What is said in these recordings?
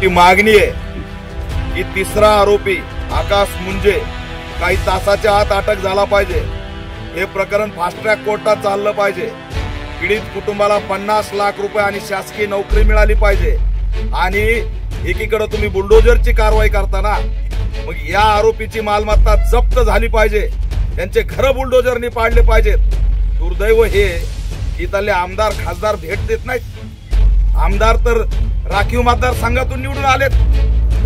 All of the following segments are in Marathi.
की मागणी आहे की तिसरा आरोपी आकाश मुंजे काही तासाच्या आत अटक झाला पाहिजे। हे प्रकरण फास्ट ट्रॅक कोर्टात चाललं पाहिजे। पीडित कुटुंबाला 50 लाख रुपये आणि शासकीय नोकरी मिळाली पाहिजे। आणि एकीकडे तुम्ही बुलडोजरची कारवाई करताना मग या आरोपीची मालमत्ता जप्त झाली पाहिजे, त्यांचे घर बुलडोजरनी पाडले पाहिजेत। दुर्दैव हे इथले आमदार खासदार भेट देत नाहीत। आमदार तर राखीव मतदारसंघातून निवडून आलेत।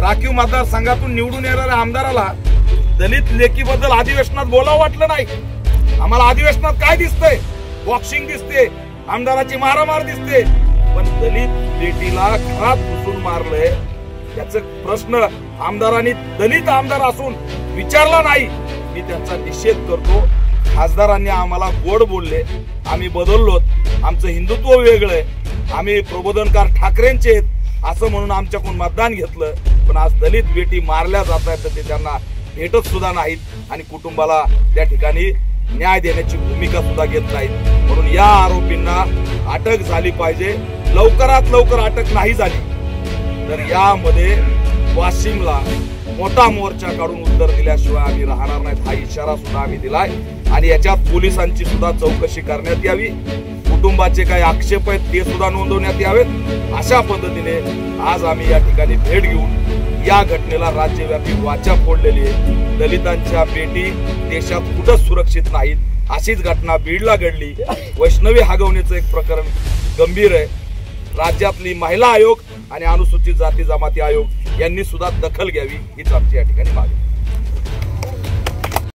राखीव मतदारसंघातून निवडून येणाऱ्या आमदाराला दलित लेकीबद्दल अधिवेशनात बोलावं वाटलं नाही। आम्हाला अधिवेशनात काय दिसतंय? बॉक्सिंग दिसते, आमदाराची मारामार दिसते, पण दलित बेटीला घरात घुसून मारलंय याचा प्रश्न आमदारांनी दलित आमदार असून विचारला नाही। मी त्यांचा निषेध करतो। खासदारांनी आम्हाला गोड बोलले, आम्ही बदललोत, आमचं हिंदुत्व वेगळंय, आम्ही प्रबोधनकार ठाकरेंचे असं म्हणून आमच्याकडून मतदान घेतलं, पण आज दलित बेटी मारल्या जात आहेत तर ते त्यांना भेटत सुद्धा नाहीत आणि कुटुंबाला त्या ठिकाणी न्याय देण्याची भूमिका सुद्धा घेत नाहीत। म्हणून या आरोपींना अटक झाली पाहिजे। लवकरात लवकर अटक नाही झाली तर यामध्ये वाशिमला मोठा मोर्चा काढून उत्तर दिल्याशिवाय आम्ही राहणार नाहीत हा इशारा सुद्धा आम्ही दिलाय। आणि याच्यात पोलिसांची सुद्धा चौकशी करण्यात यावी, कुटुंबाचे काही आक्षेप आहेत ते सुद्धा नोंदवण्यात यावेत। अशा पद्धतीने आज आम्ही या ठिकाणी भेट घेऊन या घटनेला राज्यव्यापी वाचा फोडलेली आहे। दलितांच्या बेटी देशात कुठंच सुरक्षित नाहीत। अशीच घटना बीडला घडली। वैष्णवी हगवण्याचं एक प्रकरण गंभीर आहे। राज्यातली महिला आयोग आणि अनुसूचित जाती जमाती आयोग यांनी सुद्धा दखल घ्यावी हीच आमची या ठिकाणी मागणी।